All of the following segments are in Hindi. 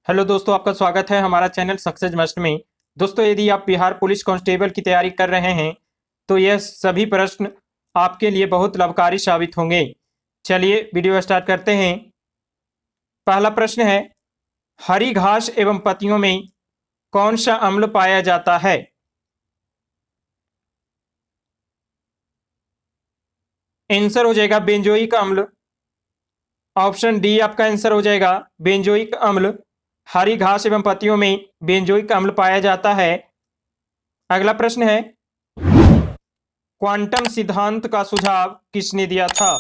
हेलो दोस्तों, आपका स्वागत है हमारा चैनल सक्सेस मस्ट में। दोस्तों, यदि आप बिहार पुलिस कांस्टेबल की तैयारी कर रहे हैं तो यह सभी प्रश्न आपके लिए बहुत लाभकारी साबित होंगे। चलिए वीडियो स्टार्ट करते हैं। पहला प्रश्न है, हरी घास एवं पत्तियों में कौन सा अम्ल पाया जाता है? आंसर हो जाएगा बेंजोइक अम्ल। ऑप्शन डी आपका आंसर हो जाएगा बेंजोइक अम्ल। हरी घास एवं पत्तियों में बेंजोइक अम्ल पाया जाता है। अगला प्रश्न है, क्वांटम सिद्धांत का सुझाव किसने दिया था?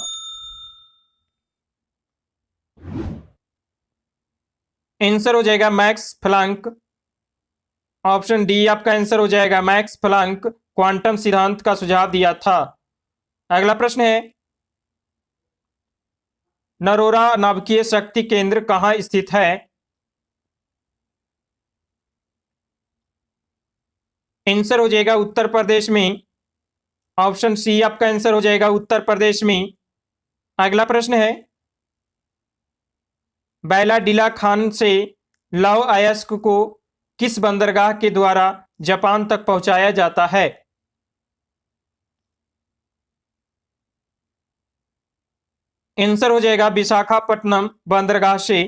आंसर हो जाएगा मैक्स प्लैंक। ऑप्शन डी आपका आंसर हो जाएगा मैक्स प्लैंक क्वांटम सिद्धांत का सुझाव दिया था। अगला प्रश्न है, नरोरा नाभिकीय शक्ति केंद्र कहां स्थित है? आंसर हो जाएगा उत्तर प्रदेश में। ऑप्शन सी आपका आंसर हो जाएगा उत्तर प्रदेश में। अगला प्रश्न है, बैलाडीला खान से लौह अयस्क को किस बंदरगाह के द्वारा जापान तक पहुंचाया जाता है? आंसर हो जाएगा विशाखापट्टनम बंदरगाह से।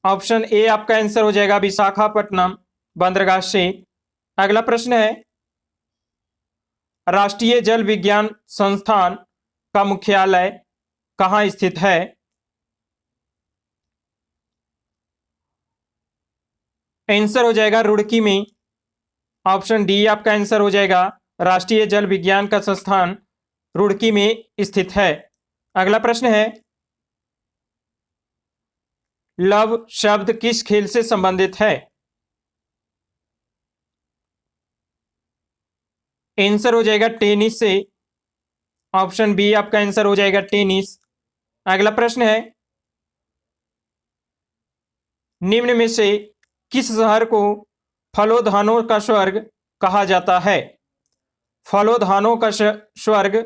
ऑप्शन ए आपका आंसर हो जाएगा विशाखापट्टनम बंदरगाह से। अगला प्रश्न है, राष्ट्रीय जल विज्ञान संस्थान का मुख्यालय कहां स्थित है? आंसर हो जाएगा रुड़की में। ऑप्शन डी आपका आंसर हो जाएगा राष्ट्रीय जल विज्ञान का संस्थान रुड़की में स्थित है। अगला प्रश्न है, लव शब्द किस खेल से संबंधित है? आंसर हो जाएगा टेनिस से। ऑप्शन बी आपका आंसर हो जाएगा टेनिस। अगला प्रश्न है, निम्न में से किस शहर को फलोधानों का स्वर्ग कहा जाता है? फलोधानों का स्वर्ग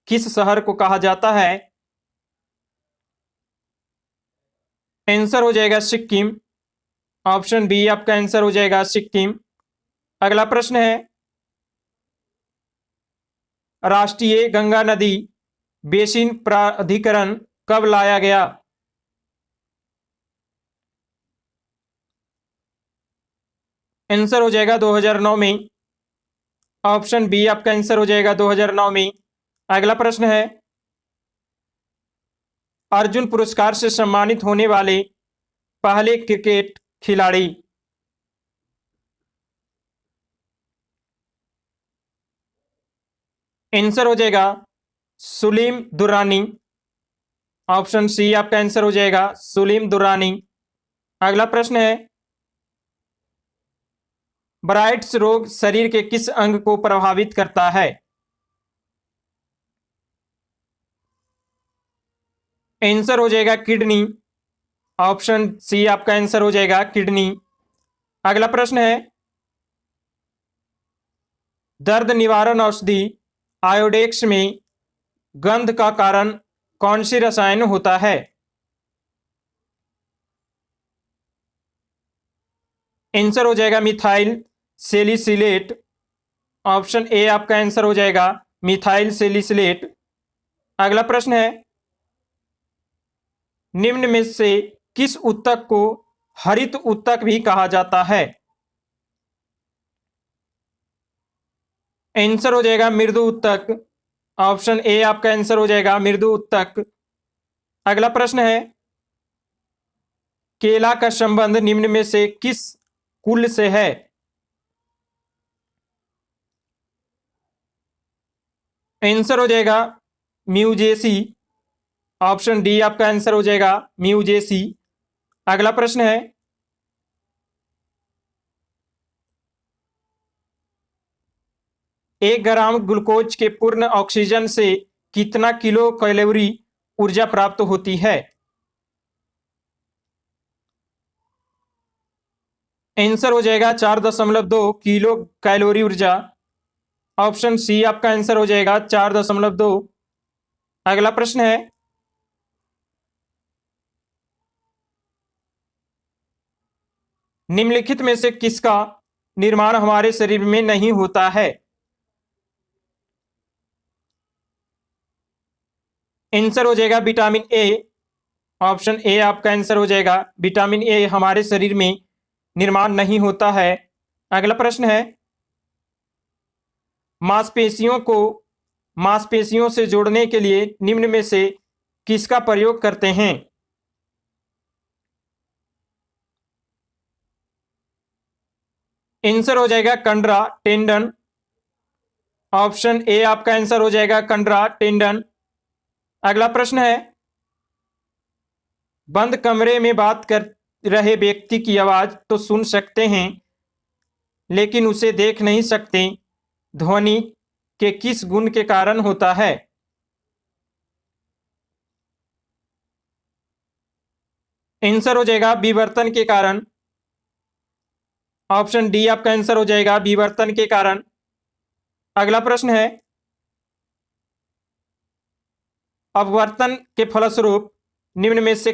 किस शहर को कहा जाता है? आंसर हो जाएगा सिक्किम। ऑप्शन बी आपका आंसर हो जाएगा सिक्किम। अगला प्रश्न है, राष्ट्रीय गंगा नदी बेसिन प्राधिकरण कब लाया गया? आंसर हो जाएगा 2009 में। ऑप्शन बी आपका आंसर हो जाएगा 2009 में। अगला प्रश्न है, अर्जुन पुरस्कार से सम्मानित होने वाले पहले क्रिकेट खिलाड़ी? आंसर हो जाएगा सुलीम दुर्रानी। ऑप्शन सी आपका आंसर हो जाएगा सुलीम दुर्रानी। अगला प्रश्न है, ब्राइट्स रोग शरीर के किस अंग को प्रभावित करता है? आंसर हो जाएगा किडनी। ऑप्शन सी आपका आंसर हो जाएगा किडनी। अगला प्रश्न है, दर्द निवारण औषधि आयोडेक्स में गंध का कारण कौन सी रसायन होता है? आंसर हो जाएगा मिथाइल सेलिसिलेट। ऑप्शन ए आपका आंसर हो जाएगा मिथाइल सेलिसिलेट। अगला प्रश्न है, निम्न में से किस उत्तक को हरित उत्तक भी कहा जाता है? आंसर हो जाएगा मृदु उत्तक। ऑप्शन ए आपका आंसर हो जाएगा मृदु उत्तक। अगला प्रश्न है, केला का संबंध निम्न में से किस कुल से है? आंसर हो जाएगा म्यूजेसी। ऑप्शन डी आपका आंसर हो जाएगा म्यूजेसी। अगला प्रश्न है, 1 ग्राम ग्लूकोज के पूर्ण ऑक्सीजन से कितना किलो कैलोरी ऊर्जा प्राप्त होती है? आंसर हो जाएगा 4.2 किलो कैलोरी ऊर्जा। ऑप्शन सी आपका आंसर हो जाएगा 4.2। अगला प्रश्न है, निम्नलिखित में से किसका निर्माण हमारे शरीर में नहीं होता है? आंसर हो जाएगा विटामिन ए। ऑप्शन ए आपका आंसर हो जाएगा, विटामिन ए हमारे शरीर में निर्माण नहीं होता है। अगला प्रश्न है, मांसपेशियों को मांसपेशियों से जोड़ने के लिए निम्न में से किसका प्रयोग करते हैं? आंसर हो जाएगा कंडरा टेंडन। ऑप्शन ए आपका आंसर हो जाएगा कंडरा टेंडन। अगला प्रश्न है, बंद कमरे में बात कर रहे व्यक्ति की आवाज तो सुन सकते हैं लेकिन उसे देख नहीं सकते, ध्वनि के किस गुण के कारण होता है? आंसर हो जाएगा विवर्तन के कारण। ऑप्शन डी आपका आंसर हो जाएगा विवर्तन के कारण। अगला प्रश्न है, अपवर्तन के फलस्वरूप निम्न में से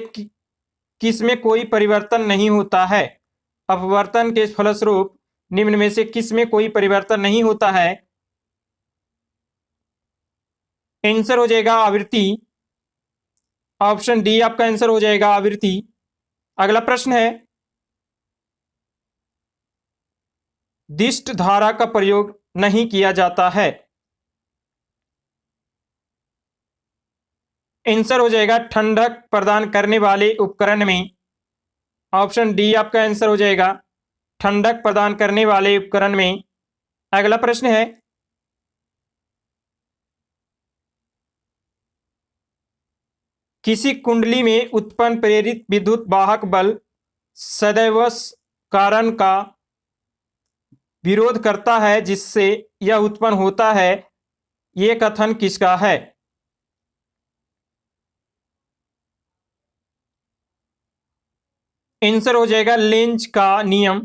किसमें कोई परिवर्तन नहीं होता है? अपवर्तन के फलस्वरूप निम्न में से किसमें कोई परिवर्तन नहीं होता है? आंसर हो जाएगा आवृत्ति। ऑप्शन डी आपका आंसर हो जाएगा आवृत्ति। अगला प्रश्न है, दिष्ट धारा का प्रयोग नहीं किया जाता है। आंसर हो जाएगा ठंडक प्रदान करने वाले उपकरण में। ऑप्शन डी आपका आंसर हो जाएगा ठंडक प्रदान करने वाले उपकरण में। अगला प्रश्न है, किसी कुंडली में उत्पन्न प्रेरित विद्युत वाहक बल सदैव कारण का विरोध करता है जिससे यह उत्पन्न होता है, यह कथन किसका है? आंसर हो जाएगा लेंज का नियम।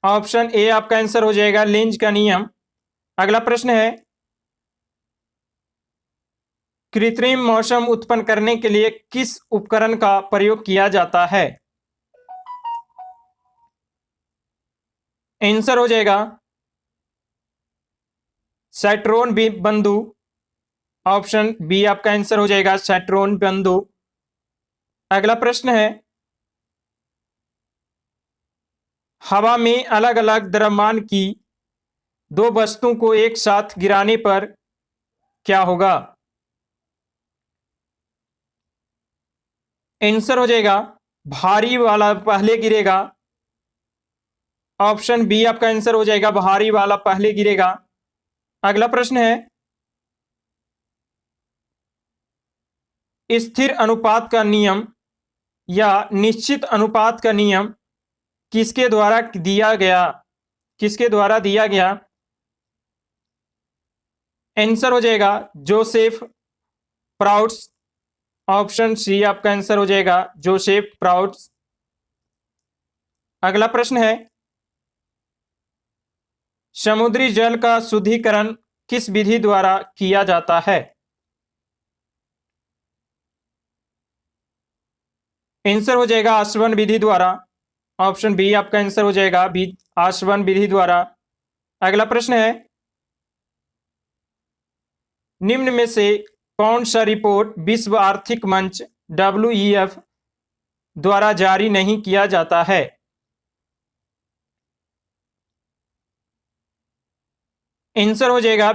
ऑप्शन ए आपका आंसर हो जाएगा लेंज का नियम। अगला प्रश्न है, कृत्रिम मौसम उत्पन्न करने के लिए किस उपकरण का प्रयोग किया जाता है? आंसर हो जाएगा सैट्रोन बिंदु। ऑप्शन बी आपका आंसर हो जाएगा सैट्रोन बिंदु। अगला प्रश्न है, हवा में अलग अलग द्रव्यमान की दो वस्तुओं को एक साथ गिराने पर क्या होगा? आंसर हो जाएगा भारी वाला पहले गिरेगा। ऑप्शन बी आपका आंसर हो जाएगा भारी वाला पहले गिरेगा। अगला प्रश्न है, स्थिर अनुपात का नियम या निश्चित अनुपात का नियम किसके द्वारा दिया गया? किसके द्वारा दिया गया? आंसर हो जाएगा जोसेफ प्राउट्स। ऑप्शन सी आपका आंसर हो जाएगा जोसेफ प्राउट्स। अगला प्रश्न है, समुद्री जल का शुद्धिकरण किस विधि द्वारा किया जाता है? आंसर हो जाएगा आसवन विधि द्वारा। ऑप्शन बी आपका आंसर हो जाएगा आसवन विधि द्वारा। अगला प्रश्न है, निम्न में से कौन सा रिपोर्ट विश्व आर्थिक मंच WEF द्वारा जारी नहीं किया जाता है? आंसर हो जाएगा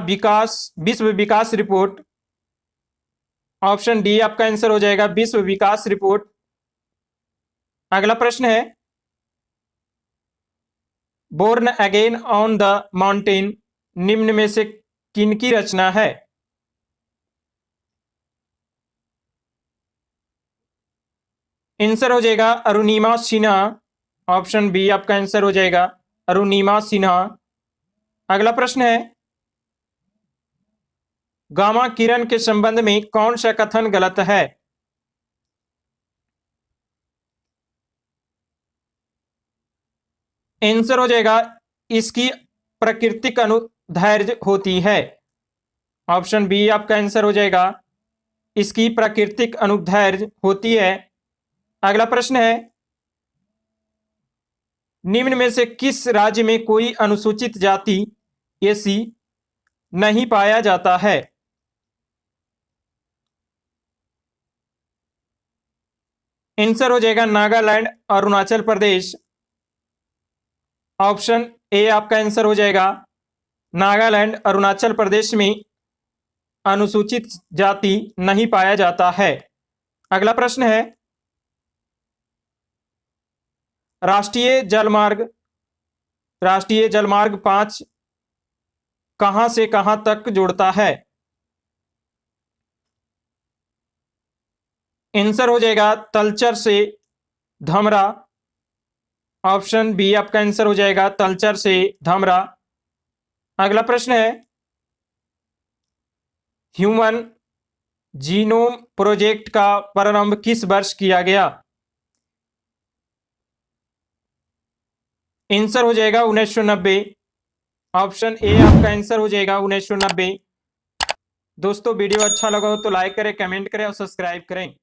विश्व विकास रिपोर्ट। ऑप्शन डी आपका आंसर हो जाएगा विश्व विकास रिपोर्ट। अगला प्रश्न है, born again on the mountain निम्न में से किनकी रचना है? आंसर हो जाएगा अरुणिमा सिन्हा। ऑप्शन बी आपका आंसर हो जाएगा अरुणिमा सिन्हा। अगला प्रश्न है, गामा किरण के संबंध में कौन सा कथन गलत है? आंसर हो जाएगा इसकी प्राकृतिक अनुदैर्ध्य होती है। ऑप्शन बी आपका आंसर हो जाएगा इसकी प्राकृतिक अनुदैर्ध्य होती है। अगला प्रश्न है, निम्न में से किस राज्य में कोई अनुसूचित जाति एसी नहीं पाया जाता है? आंसर हो जाएगा नागालैंड, अरुणाचल प्रदेश। ऑप्शन ए आपका आंसर हो जाएगा नागालैंड, अरुणाचल प्रदेश में अनुसूचित जाति नहीं पाया जाता है। अगला प्रश्न है, राष्ट्रीय जलमार्ग 5 कहां से कहां तक जुड़ता है? आंसर हो जाएगा तलचर से धमरा। ऑप्शन बी आपका आंसर हो जाएगा तलचर से धमरा। अगला प्रश्न है, ह्यूमन जीनोम प्रोजेक्ट का प्रारंभ किस वर्ष किया गया? आंसर हो जाएगा 1990। ऑप्शन ए आपका आंसर हो जाएगा 1990। दोस्तों वीडियो अच्छा लगा हो तो लाइक करें, कमेंट करें और सब्सक्राइब करें।